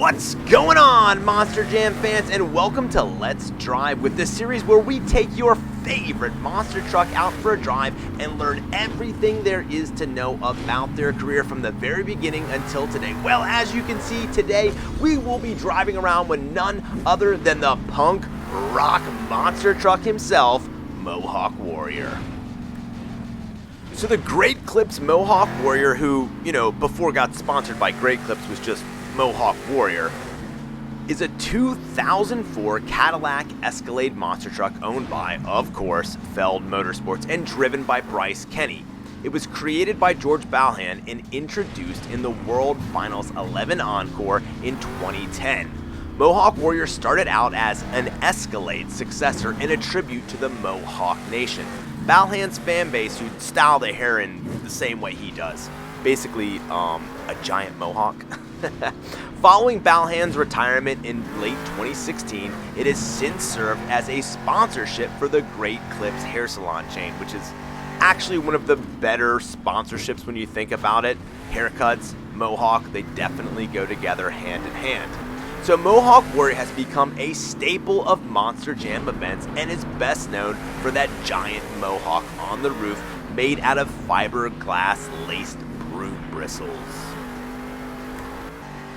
What's going on, Monster Jam fans, and welcome to Let's Drive, with the series where we take your favorite monster truck out for a drive and learn everything there is to know about their career from the very beginning until today. Well, as you can see today, we will be driving around with none other than the punk rock monster truck himself, Mohawk Warrior. So the Great Clips Mohawk Warrior, who, before got sponsored by Great Clips was just Mohawk Warrior, is a 2004 Cadillac Escalade monster truck owned by, of course, Feld Motorsports and driven by Bryce Kenny. It was created by George Balhan and introduced in the World Finals 11 Encore in 2010. Mohawk Warrior started out as an Escalade successor in a tribute to the Mohawk Nation, Balhan's fan base who style their hair in the same way he does. Basically, a giant mohawk. Following Balhan's retirement in late 2016, it has since served as a sponsorship for the Great Clips hair salon chain, which is actually one of the better sponsorships when you think about it. Haircuts, Mohawk, they definitely go together hand in hand. So Mohawk Warrior has become a staple of Monster Jam events and is best known for that giant mohawk on the roof made out of fiberglass laced brute bristles.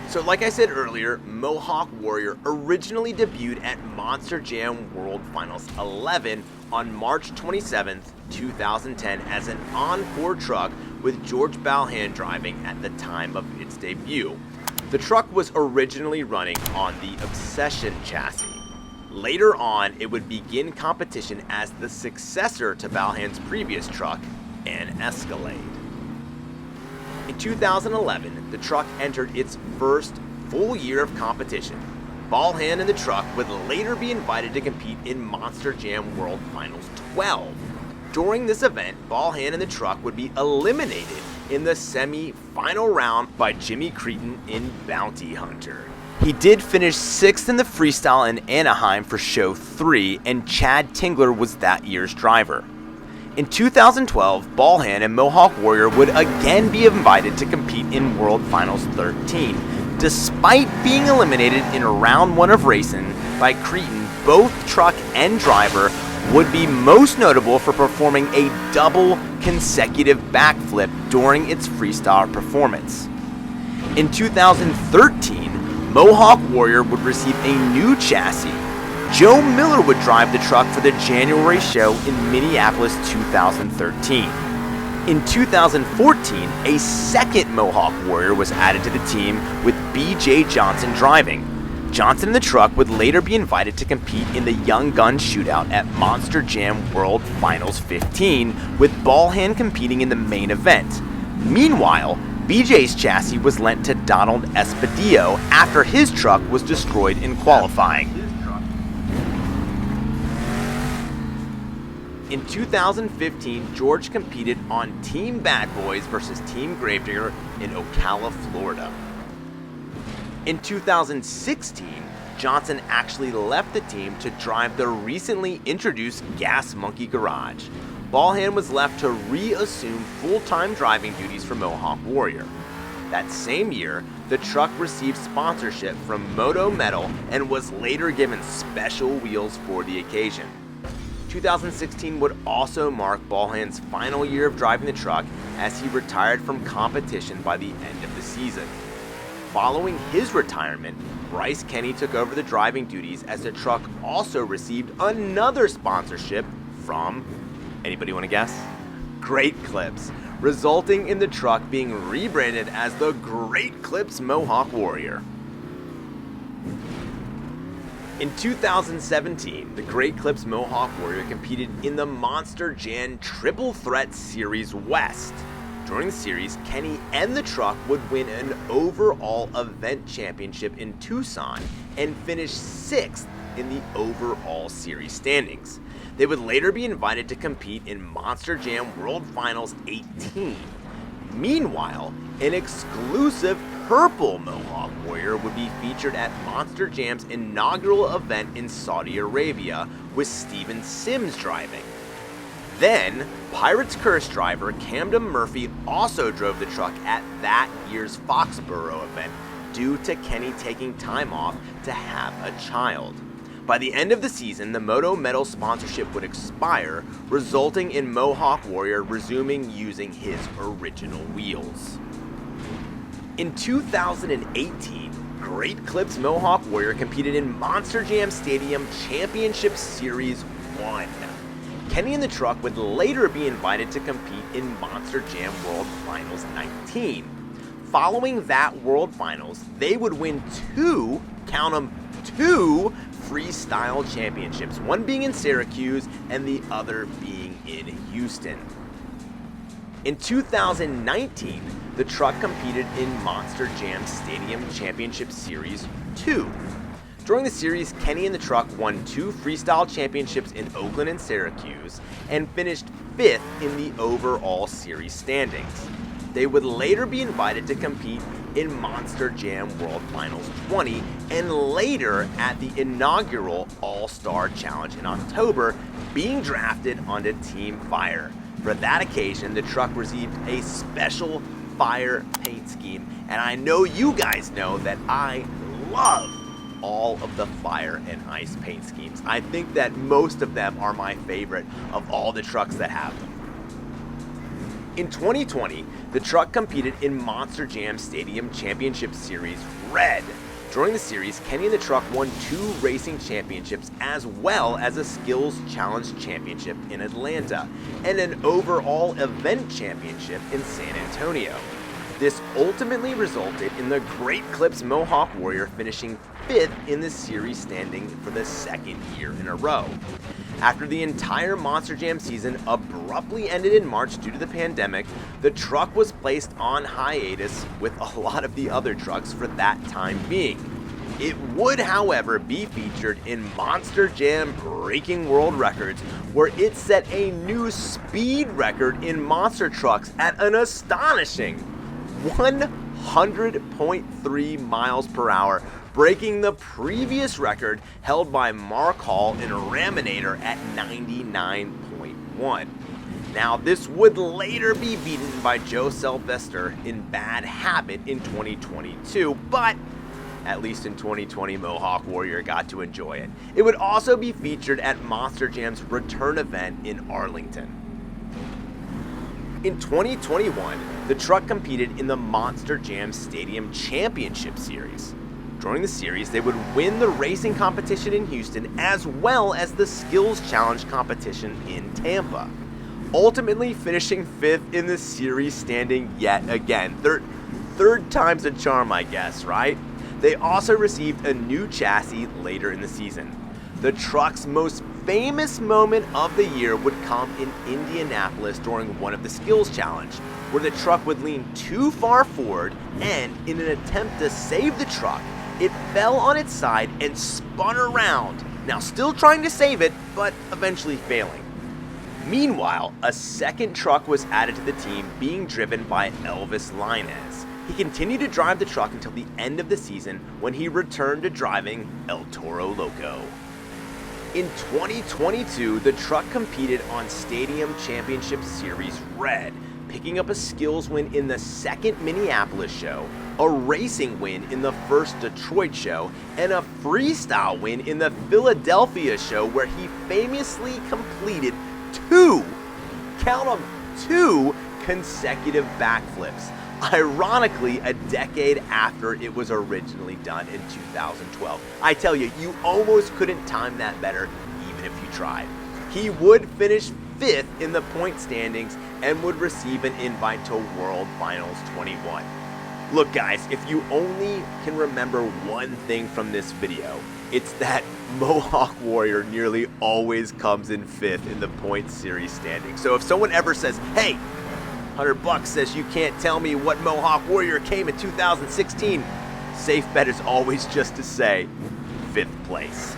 So like I said earlier, Mohawk Warrior originally debuted at Monster Jam World Finals 11 on March 27th, 2010 as an encore truck with George Balhan driving at the time of its debut. The truck was originally running on the Obsession chassis. Later on, it would begin competition as the successor to Balhan's previous truck, an Escalade. In 2011, the truck entered its first full year of competition. Balhan and the truck would later be invited to compete in Monster Jam World Finals 12. During this event, Balhan and the truck would be eliminated in the semi-final round by Jimmy Cretin in Bounty Hunter. He did finish 6th in the freestyle in Anaheim for Show 3, and Chad Tingler was that year's driver. In 2012, Balhan and Mohawk Warrior would again be invited to compete in World Finals 13. Despite being eliminated in round 1 of racing by Cretin, both truck and driver would be most notable for performing a double consecutive backflip during its freestyle performance. In 2013, Mohawk Warrior would receive a new chassis. Joe Miller would drive the truck for the January show in Minneapolis 2013. In 2014, a second Mohawk Warrior was added to the team with B.J. Johnson driving. Johnson and the truck would later be invited to compete in the Young Gun Shootout at Monster Jam World Finals 15, with Balhan competing in the main event. Meanwhile, BJ's chassis was lent to Donald Espadillo after his truck was destroyed in qualifying. In 2015, George competed on Team Bad Boys versus Team Gravedigger in Ocala, Florida. In 2016, Johnson actually left the team to drive the recently introduced Gas Monkey Garage. Balhan was left to reassume full-time driving duties for Mohawk Warrior. That same year, the truck received sponsorship from Moto Metal and was later given special wheels for the occasion. 2016 would also mark Balhan's final year of driving the truck, as he retired from competition by the end of the season. Following his retirement, Bryce Kenny took over the driving duties, as the truck also received another sponsorship from, anybody want to guess? Great Clips, resulting in the truck being rebranded as the Great Clips Mohawk Warrior. In 2017, the Great Clips Mohawk Warrior competed in the Monster Jam Triple Threat Series West. During the series, Kenny and the truck would win an overall event championship in Tucson and finish 6th in the overall series standings. They would later be invited to compete in Monster Jam World Finals 18. Meanwhile, an exclusive purple Mohawk Warrior would be featured at Monster Jam's inaugural event in Saudi Arabia, with Steven Sims driving. Then, Pirates Curse driver Camden Murphy also drove the truck at that year's Foxborough event, due to Kenny taking time off to have a child. By the end of the season, the Moto Metal sponsorship would expire, resulting in Mohawk Warrior resuming using his original wheels. In 2018, Great Clips Mohawk Warrior competed in Monster Jam Stadium Championship Series 1. Kenny and the truck would later be invited to compete in Monster Jam World Finals 19. Following that World Finals, they would win two freestyle championships, one being in Syracuse and the other being in Houston. In 2019, the truck competed in Monster Jam Stadium Championship Series 2. During the series, Kenny and the truck won two freestyle championships in Oakland and Syracuse and finished 5th in the overall series standings. They would later be invited to compete in Monster Jam World Finals 20 and later at the inaugural All-Star Challenge in October, being drafted onto Team Fire. For that occasion, the truck received a special fire paint scheme, and I know you guys know that I love all of the fire and ice paint schemes. I think that most of them are my favorite of all the trucks that have them. In 2020, the truck competed in Monster Jam Stadium Championship Series Red. During the series, Kenny and the truck won two racing championships as well as a Skills Challenge Championship in Atlanta and an overall event championship in San Antonio. This ultimately resulted in the Great Clips Mohawk Warrior finishing 5th in the series standing for the second year in a row. After the entire Monster Jam season abruptly ended in March due to the pandemic, the truck was placed on hiatus with a lot of the other trucks for that time being. It would, however, be featured in Monster Jam Breaking World Records, where it set a new speed record in monster trucks at an astonishing 100.3 miles per hour, breaking the previous record held by Mark Hall in Raminator at 99.1. Now, this would later be beaten by Joe Sylvester in Bad Habit in 2022, but at least in 2020, Mohawk Warrior got to enjoy it. It would also be featured at Monster Jam's return event in Arlington. In 2021, the truck competed in the Monster Jam Stadium Championship Series. During the series, they would win the racing competition in Houston as well as the Skills Challenge competition in Tampa, ultimately finishing 5th in the series standing yet again. Third time's a charm, I guess, right? They also received a new chassis later in the season. The truck's most famous moment of the year would come in Indianapolis during one of the Skills Challenge, where the truck would lean too far forward and, in an attempt to save the truck, it fell on its side and spun around, now still trying to save it, but eventually failing. Meanwhile, a second truck was added to the team, being driven by Elvis Linez. He continued to drive the truck until the end of the season, when he returned to driving El Toro Loco. In 2022, the truck competed on Stadium Championship Series Red, picking up a skills win in the second Minneapolis show, a racing win in the first Detroit show, and a freestyle win in the Philadelphia show, where he famously completed two consecutive backflips, ironically a decade after it was originally done in 2012. I tell you, you almost couldn't time that better even if you tried. He would finish 5th in the point standings and would receive an invite to World Finals 21. Look guys, if you only can remember one thing from this video, it's that Mohawk Warrior nearly always comes in 5th in the point series standing. So if someone ever says, hey, $100 says you can't tell me what Mohawk Warrior came in 2016, safe bet is always just to say 5th place.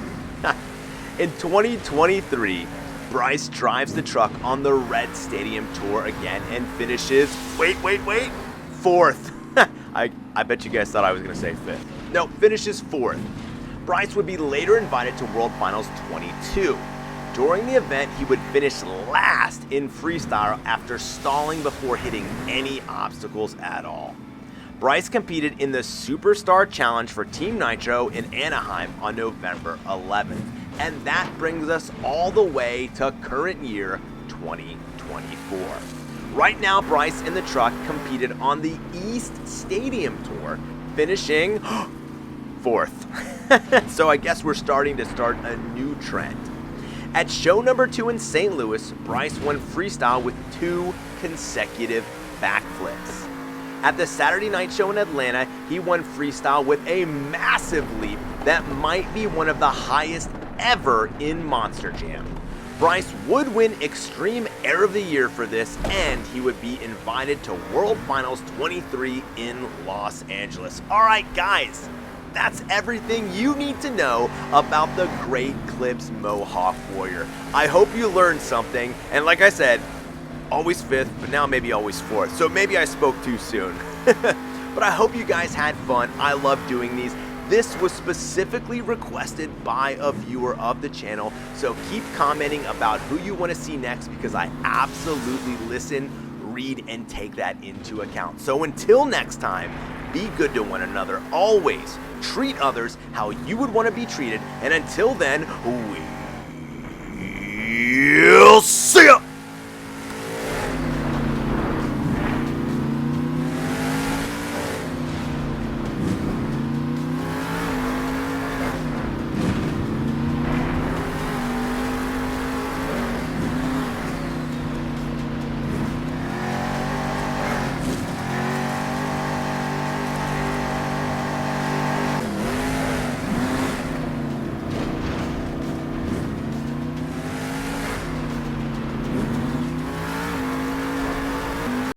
In 2023, Bryce drives the truck on the Red Stadium Tour again and finishes, wait, 4th. I bet you guys thought I was going to say 5th. No, finishes 4th. Bryce would be later invited to World Finals 22. During the event, he would finish last in freestyle after stalling before hitting any obstacles at all. Bryce competed in the Superstar Challenge for Team Nitro in Anaheim on November 11th. And that brings us all the way to current year 2024. Right now, Bryce in the truck competed on the East Stadium Tour, finishing 4th. So I guess we're starting to start a new trend. At show number 2 in St. Louis, Bryce won freestyle with 2 consecutive backflips. At the Saturday night show in Atlanta, he won freestyle with a massive leap that might be one of the highest ever in Monster Jam. Bryce would win Extreme Air of the Year for this, and he would be invited to World Finals 23 in Los Angeles. Alright guys, that's everything you need to know about the Great Clips Mohawk Warrior. I hope you learned something, and like I said, always 5th, but now maybe always 4th, so maybe I spoke too soon. But I hope you guys had fun. I love doing these. This was specifically requested by a viewer of the channel, so keep commenting about who you want to see next, because I absolutely listen, read, and take that into account. So until next time, be good to one another. Always treat others how you would want to be treated, and until then, we'll see ya!